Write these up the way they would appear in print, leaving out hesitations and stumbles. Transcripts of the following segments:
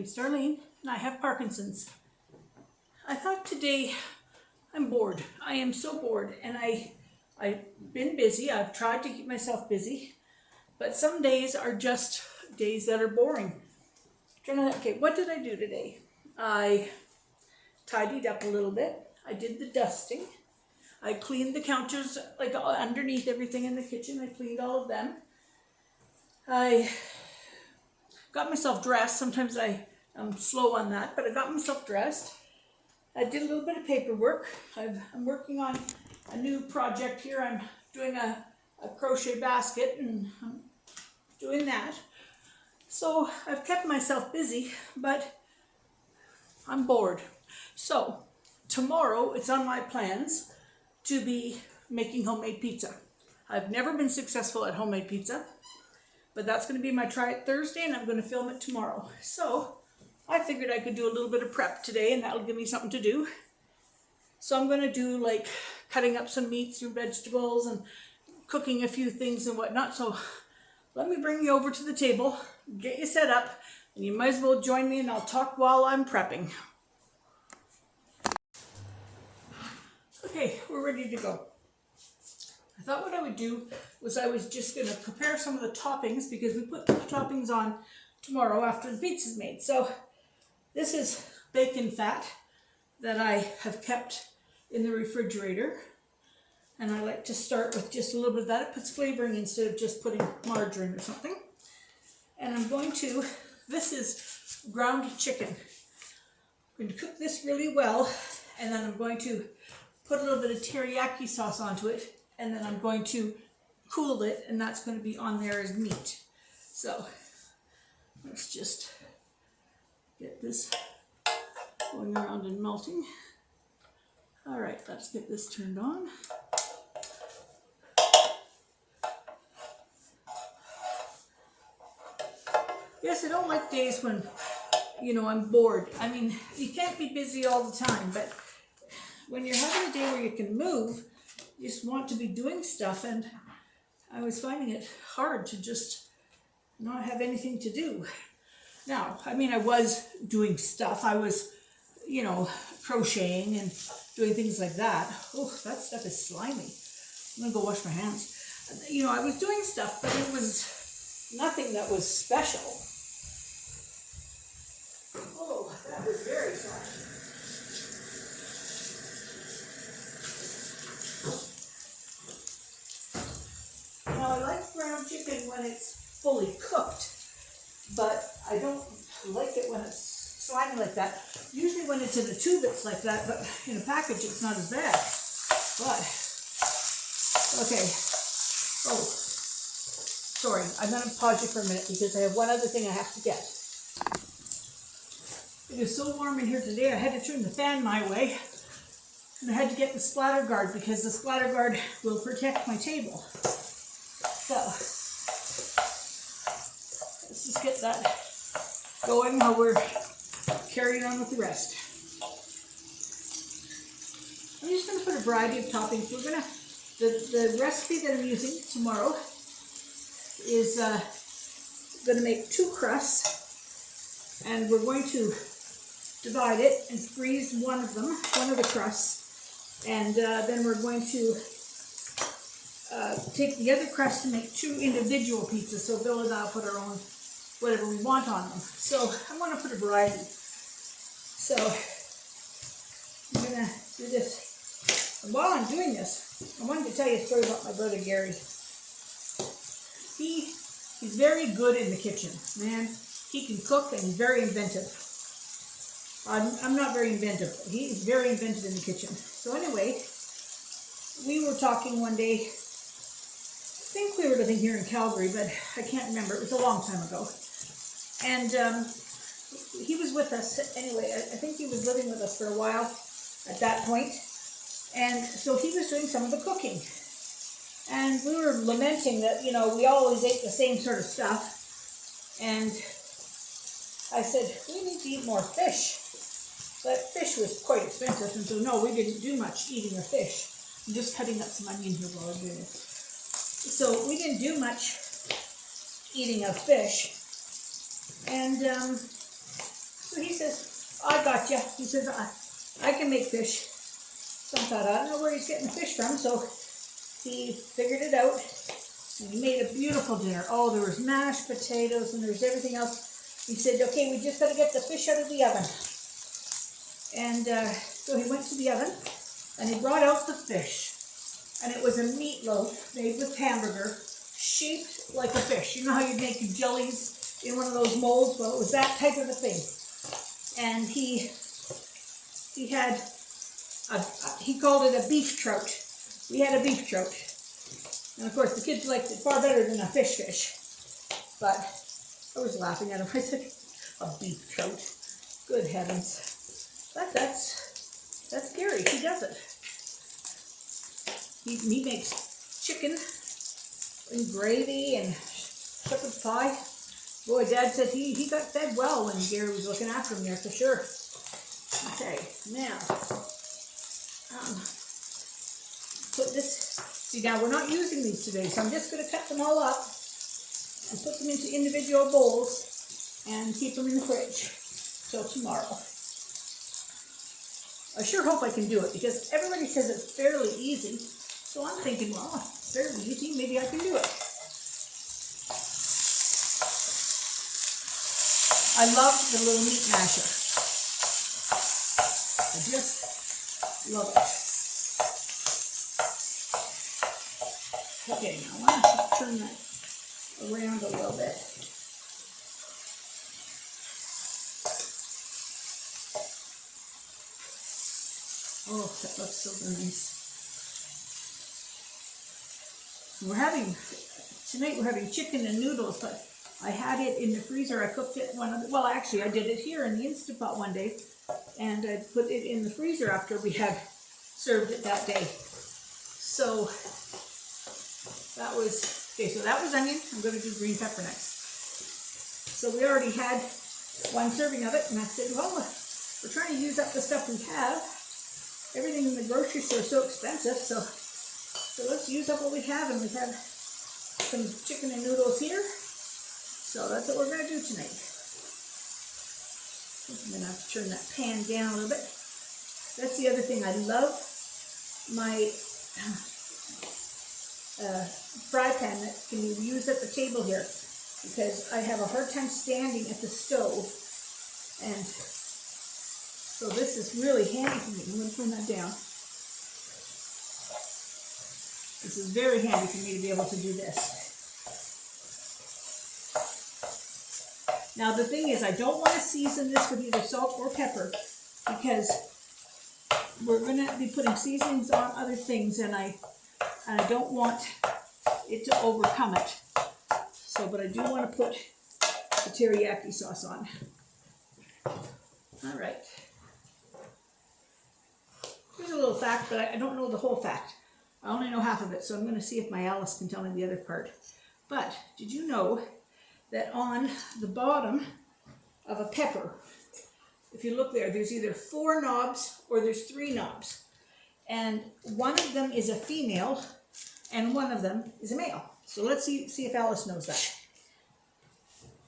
name's Darlene, and I have Parkinson's. I thought today, I'm bored. I am so bored, and I've been busy. I've tried to keep myself busy, but some days are just days that are boring. Okay, what did I do today? I tidied up a little bit. I did the dusting. I cleaned the counters, like underneath everything in the kitchen. I cleaned all of them. I got myself dressed. Sometimes I'm slow on that, but I got myself dressed. I did a little bit of paperwork. I'm working on a new project here. I'm doing a crochet basket, and I'm doing that. So I've kept myself busy, but I'm bored. So tomorrow it's on my plans to be making homemade pizza. I've never been successful at homemade pizza, but that's going to be my try it Thursday, and I'm going to film it tomorrow. So I figured I could do a little bit of prep today, and that'll give me something to do. So I'm going to do like cutting up some meats and vegetables and cooking a few things and whatnot. So let me bring you over to the table, get you set up, and you might as well join me, and I'll talk while I'm prepping. Okay, we're ready to go. I thought what I would do was I was just going to prepare some of the toppings, because we put the toppings on tomorrow after the pizza's made. So this is bacon fat that I have kept in the refrigerator. And I like to start with just a little bit of that. It puts flavoring instead of just putting margarine or something. And I'm going to, this is ground chicken. I'm going to cook this really well, and then I'm going to put a little bit of teriyaki sauce onto it, and then I'm going to cool it, and that's going to be on there as meat. So let's just get this going around and melting. All right, let's get this turned on. Yes, I don't like days when, I'm bored. I mean, you can't be busy all the time, but when you're having a day where you can move, you just want to be doing stuff, and I was finding it hard to just not have anything to do. Now, I mean, I was doing stuff. I was, crocheting and doing things like that. Oh, that stuff is slimy. I'm gonna go wash my hands. I was doing stuff, but it was nothing that was special. Oh, that was very slimy. Now, I like ground chicken when it's fully cooked, but I don't like it when it's slimy like that. Usually when it's in a tube it's like that, but in a package it's not as bad. But, okay. Oh, sorry, I'm going to pause you for a minute because I have one other thing I have to get. It is so warm in here today, I had to turn the fan my way. And I had to get the splatter guard because the splatter guard will protect my table. So, let's just get that going while we're carrying on with the rest. I'm just going to put a variety of toppings. We're going to, the recipe that I'm using tomorrow is going to make 2 crusts, and we're going to divide it and freeze one of the crusts, and then we're going to take the other crust and make 2 individual pizzas. So Bill and I'll put our own whatever we want on them. So I want to put a variety. So I'm going to do this. And while I'm doing this, I wanted to tell you a story about my brother Gary. He's very good in the kitchen. Man, he can cook, and he's very inventive. I'm not very inventive. He's very inventive in the kitchen. So anyway, we were talking one day. I think we were living here in Calgary, but I can't remember. It was a long time ago. And he was with us anyway. I think he was living with us for a while at that point. And so he was doing some of the cooking. And we were lamenting that, we always ate the same sort of stuff. And I said, we need to eat more fish. But fish was quite expensive, and so no, we didn't do much eating of fish. I'm just cutting up some onion here while I'm doing it. So we didn't do much eating of fish. And So he says, I got you. He says, I can make fish. So I thought, I don't know where he's getting the fish from. So he figured it out. And he made a beautiful dinner. Oh, there was mashed potatoes and there was everything else. He said, okay, we just got to get the fish out of the oven. And so he went to the oven and he brought out the fish. And it was a meatloaf made with hamburger, shaped like a fish. You know how you make jellies in one of those molds? Well, it was that type of a thing. And he had, he called it a beef trout. We had a beef trout. And of course the kids liked it far better than a fish. But I was laughing at him. I said, a beef trout. Good heavens. But that's Gary. He does it. He makes chicken and gravy and shepherd's pie. Boy, Dad said he got fed well when Gary was looking after him there for sure. Okay, now put this. See, now we're not using these today, so I'm just going to cut them all up and put them into individual bowls and keep them in the fridge till tomorrow. I sure hope I can do it because everybody says it's fairly easy. So I'm thinking, well, it's fairly easy. Maybe I can do it. I love the little meat masher. I just love it. Okay, now I want to turn that around a little bit. Oh, that looks so nice. Tonight we're having chicken and noodles, but I had it in the freezer. I cooked it actually I did it here in the Instant Pot one day, and I put it in the freezer after we had served it that day. So that was onion. I'm going to do green pepper next. So we already had one serving of it, and I said, well, we're trying to use up the stuff we have. Everything in the grocery store is so expensive, so let's use up what we have, and we have some chicken and noodles here. So that's what we're going to do tonight. I'm going to have to turn that pan down a little bit. That's the other thing. I love my fry pan that can be used at the table here because I have a hard time standing at the stove, and so this is really handy for me. I'm going to turn that down. This is very handy for me to be able to do this. Now the thing is, I don't want to season this with either salt or pepper because we're going to be putting seasonings on other things, and I don't want it to overcome it. So, but I do want to put the teriyaki sauce on. All right. Here's a little fact, but I don't know the whole fact. I only know half of it, so I'm going to see if my Alice can tell me the other part. But did you know that on the bottom of a pepper, if you look there, there's either 4 knobs or there's 3 knobs. And one of them is a female and one of them is a male. So let's see if Alice knows that.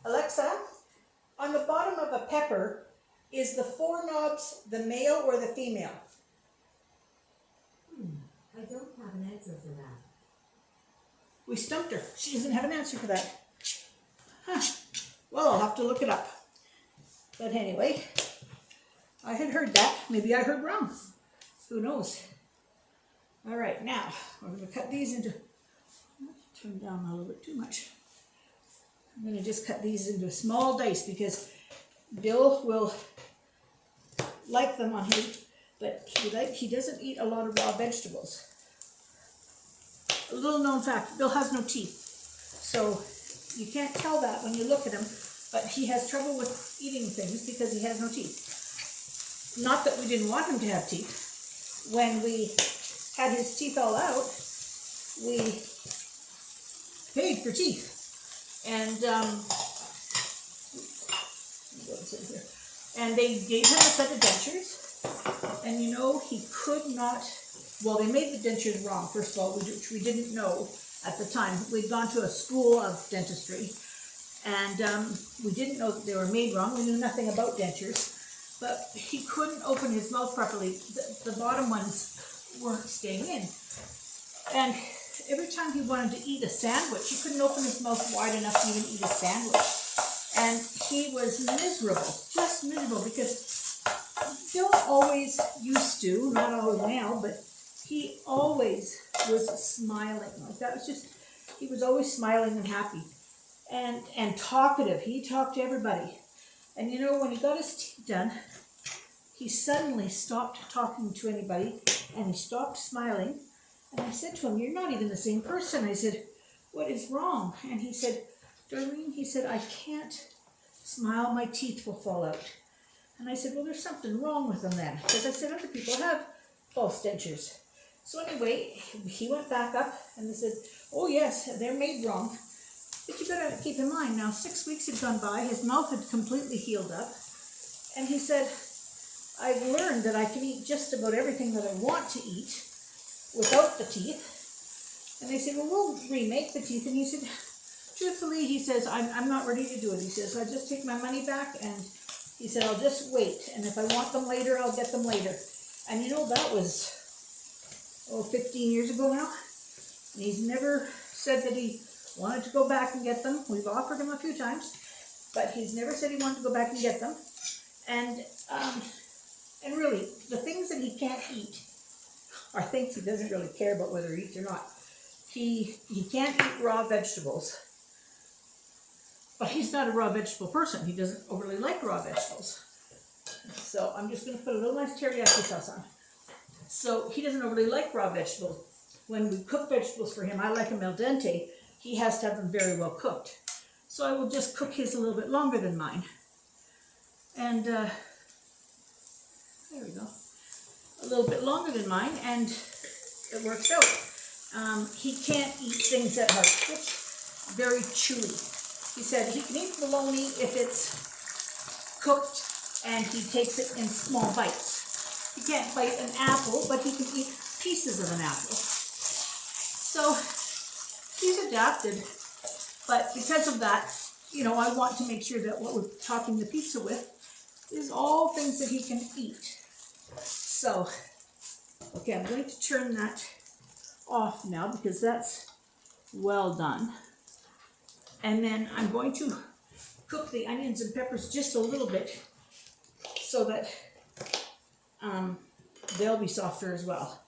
Alexa, on the bottom of a pepper, is the 4 knobs the male or the female? I don't have an answer for that. We stumped her. She doesn't have an answer for that. Huh. Well, I'll have to look it up. But anyway, I had heard that. Maybe I heard wrong. Who knows? All right, now we're going to cut these into... Turn down a little bit too much. I'm going to just cut these into small dice because Bill will like them on his... But he doesn't eat a lot of raw vegetables. A little known fact, Bill has no teeth. So you can't tell that when you look at him, but he has trouble with eating things because he has no teeth. Not that we didn't want him to have teeth. When we had his teeth all out, we paid for teeth. And they gave him a set of dentures. And you know, he could not, well, they made the dentures wrong, first of all, which we didn't know at the time. We'd gone to a school of dentistry, And we didn't know that they were made wrong. We knew nothing about dentures. But he couldn't open his mouth properly. The bottom ones weren't staying in. And every time he wanted to eat a sandwich, he couldn't open his mouth wide enough to even eat a sandwich. And he was miserable, just miserable, because Bill always used to, not always now, but he always was smiling. Like that was just, he was always smiling and happy and talkative. He talked to everybody. And you know, when he got his teeth done, he suddenly stopped talking to anybody and he stopped smiling. And I said to him, "You're not even the same person." I said, "What is wrong?" And he said, "Darlene," he said, "I can't smile, my teeth will fall out." And I said, "Well, there's something wrong with them then." Because I said, other people have false dentures. So anyway, he went back up and they said, "Oh yes, they're made wrong. But you gotta keep in mind, now 6 weeks had gone by, his mouth had completely healed up. And he said, "I've learned that I can eat just about everything that I want to eat without the teeth." And they said, "Well, we'll remake the teeth." And he said, truthfully, he says, I'm not ready to do it. He says, "I just take my money back," and he said, "I'll just wait. And if I want them later, I'll get them later." And you know, that was, 15 years ago now. And he's never said that he wanted to go back and get them. We've offered him a few times, but he's never said he wanted to go back and get them. And really, the things that he can't eat are things he doesn't really care about whether he eats or not. He can't eat raw vegetables, but he's not a raw vegetable person. He doesn't overly like raw vegetables. So I'm just going to put a little nice teriyaki sauce on. So he doesn't overly like raw vegetables. When we cook vegetables for him, I like them al dente. He has to have them very well cooked. So I will just cook his a little bit longer than mine. And there we go. A little bit longer than mine, and it works out. He can't eat things that are very chewy. He said he can eat bologna if it's cooked and he takes it in small bites. He can't bite an apple, but he can eat pieces of an apple. So he's adapted, but because of that, you know, I want to make sure that what we're topping the pizza with is all things that he can eat. So, okay, I'm going to turn that off now because that's well done. And then I'm going to cook the onions and peppers just a little bit so that they'll be softer as well.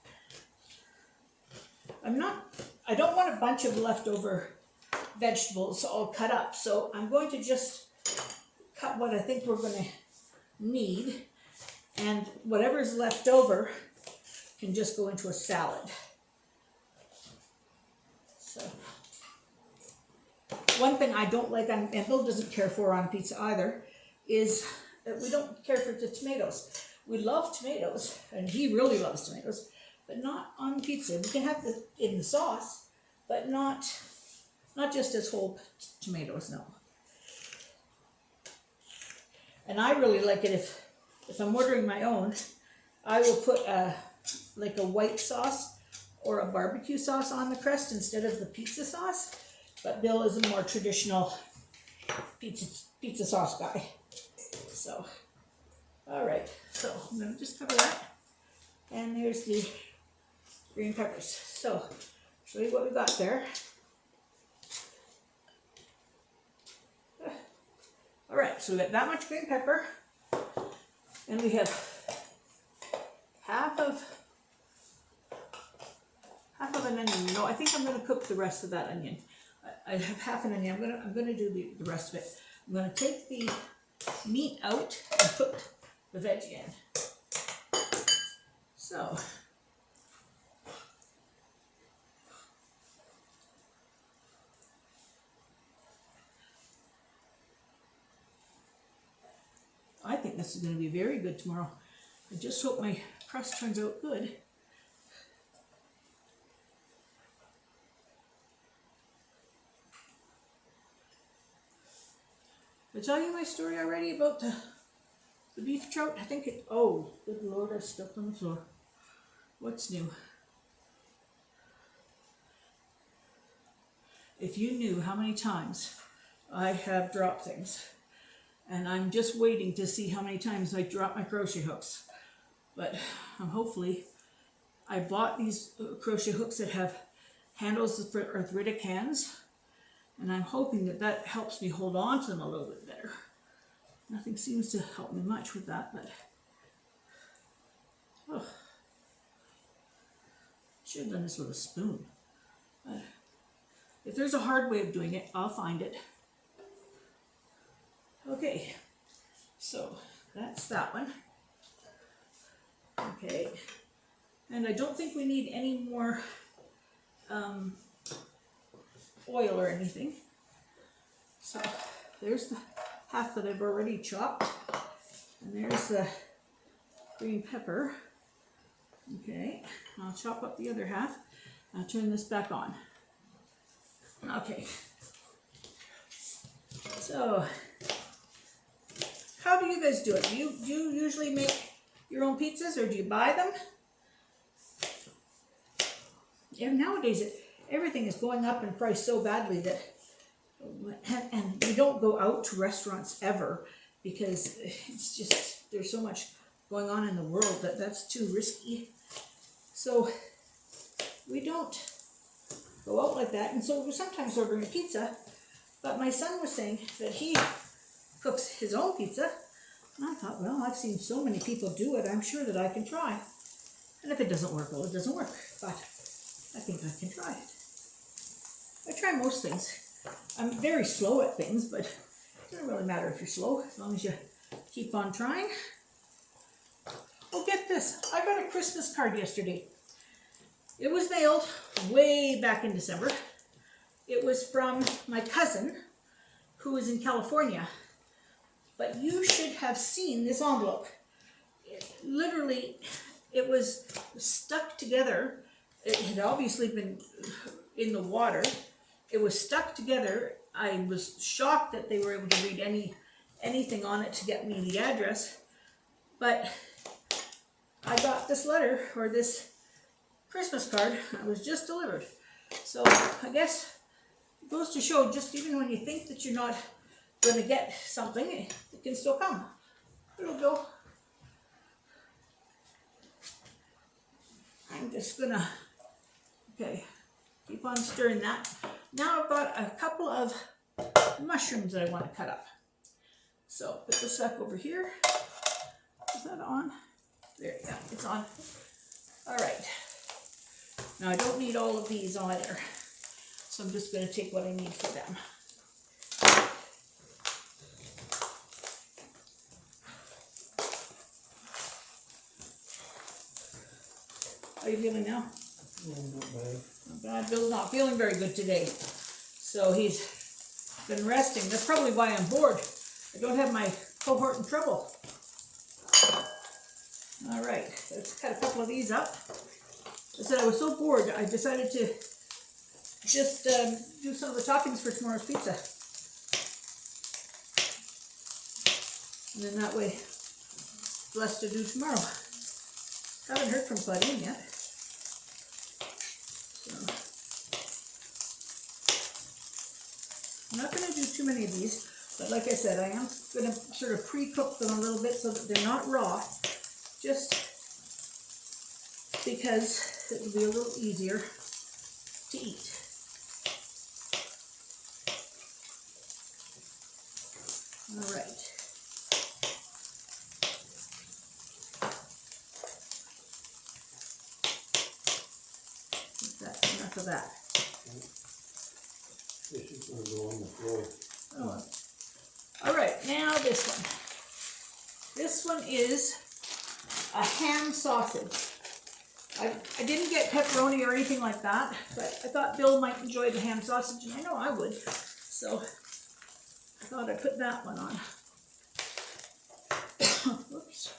I don't want a bunch of leftover vegetables all cut up, so I'm going to just cut what I think we're going to need, and whatever's left over can just go into a salad. So, one thing I don't like, and Bill doesn't care for on pizza either, is that we don't care for the tomatoes. We love tomatoes, and he really loves tomatoes, but not on pizza. We can have it in the sauce, but not just as whole tomatoes, no. And I really like it if I'm ordering my own, I will put like a white sauce or a barbecue sauce on the crust instead of the pizza sauce. But Bill is a more traditional pizza sauce guy. So, all right. So I'm going to just cover that. And there's the green peppers. So, show you what we got there. All right, so we got that much green pepper, and we have half of an onion. No, I think I'm going to cook the rest of that onion. I have half an onion. I'm going to do the rest of it. I'm going to take the meat out and put the veggie in. So. I think this is going to be very good tomorrow. I just hope my crust turns out good. Did I tell you my story already about the beef trout? I think it, oh, good Lord, I stepped on the floor. What's new? If you knew how many times I have dropped things. And I'm just waiting to see how many times I drop my crochet hooks. But hopefully, I bought these crochet hooks that have handles for arthritic hands. And I'm hoping that that helps me hold on to them a little bit better. Nothing seems to help me much with that, but oh, should have done this with a spoon. But if there's a hard way of doing it, I'll find it. Okay, so that's that one. Okay, and I don't think we need any more oil or anything. So there's the half that I've already chopped, and there's the green pepper. Okay, I'll chop up the other half. I'll turn this back on. Okay, so how do you guys do it? Do you usually make your own pizzas, or do you buy them? Yeah, nowadays everything is going up in price so badly that, and we don't go out to restaurants ever because it's just, there's so much going on in the world that's too risky. So we don't go out like that, and so we're sometimes ordering pizza. But my son was saying that he cooks his own pizza, and I thought, well, I've seen so many people do it, I'm sure that I can try. And if it doesn't work, well, it doesn't work, but I think I can try it. I try most things. I'm very slow at things, but it doesn't really matter if you're slow, as long as you keep on trying. Oh, get this. I got a Christmas card yesterday. It was mailed way back in December. It was from my cousin, who is in California. But you should have seen this envelope. It was stuck together. It had obviously been in the water. It was stuck together. I was shocked that they were able to read anything on it to get me the address. But I got this letter, or this Christmas card. It was just delivered. So I guess it goes to show, just even when you think that you're not going to get something, it can still come. It'll go. I'm just gonna, okay, keep on stirring that. Now I've got a couple of mushrooms that I want to cut up. So put this back over here. Is that on? There, yeah, it's on. All right. Now I don't need all of these either, so I'm just going to take what I need for them. How are you feeling now? Yeah, not bad. Not bad. Bill's not feeling very good today, so he's been resting. That's probably why I'm bored. I don't have my cohort in trouble. All right, let's cut a couple of these up. I said I was so bored, I decided to just do some of the toppings for tomorrow's pizza. And then that way, less to do tomorrow. Haven't heard from Claudine yet. So, I'm not going to do too many of these, but like I said, I am going to sort of pre-cook them a little bit so that they're not raw, just because it will be a little easier to eat. All right. That's enough of that. This is going to go on the floor. Oh. All right, now this one. This one is a ham sausage. I didn't get pepperoni or anything like that, but I thought Bill might enjoy the ham sausage, and I know I would. So I thought I'd put that one on. Whoops.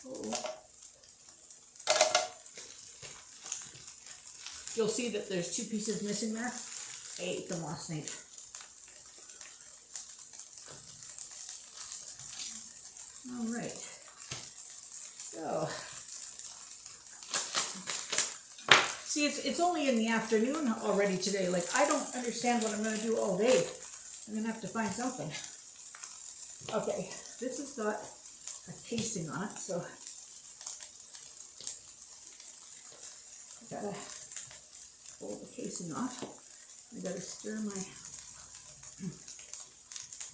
Oh. You'll see that there's 2 pieces missing there. I ate them last night. All right. So, see, it's only in the afternoon already today. Like, I don't understand what I'm going to do all day. I'm gonna have to find something. Okay, this has got a casing on it, so I gotta pull the casing off. I gotta stir my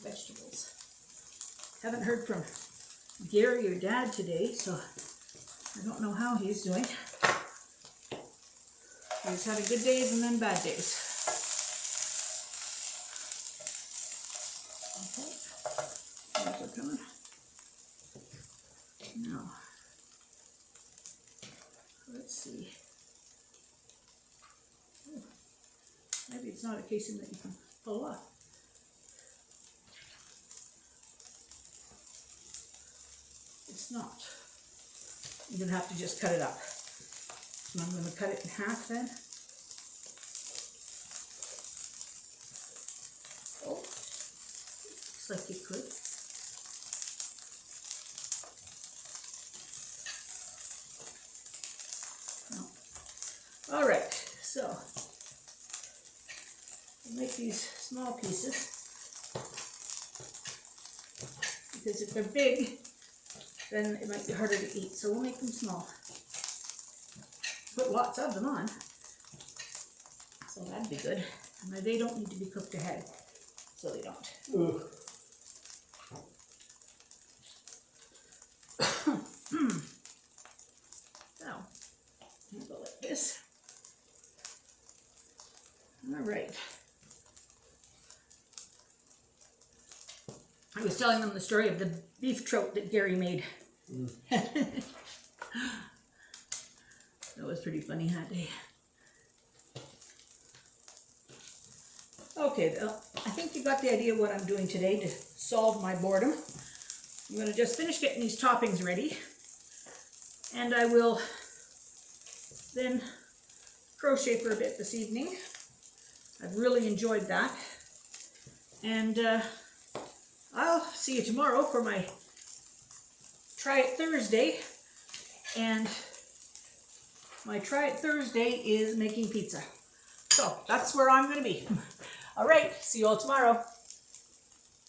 vegetables. Haven't heard from Gary or Dad today, so I don't know how he's doing. He's having good days and then bad days. Okay, those are coming. Now, let's see. Oh, maybe it's not a casing that you can pull off. It's not. You're gonna have to just cut it up. And I'm gonna cut it in half then. Oh, looks like you could. No. All right, so we'll make these small pieces because if they're big, then it might be harder to eat. So we'll make them small. Put lots of them on, so that'd be good. And they don't need to be cooked ahead, so they don't. Ugh. So, I'll go like this. All right. I was telling them the story of the beef trout that Gary made. That was pretty funny that day. Okay, well, I think you got the idea of what I'm doing today to solve my boredom. I'm going to just finish getting these toppings ready. And I will then crochet for a bit this evening. I've really enjoyed that. And I'll see you tomorrow for my Try It Thursday. And my Try It Thursday is making pizza. So that's where I'm going to be. All right, see you all tomorrow.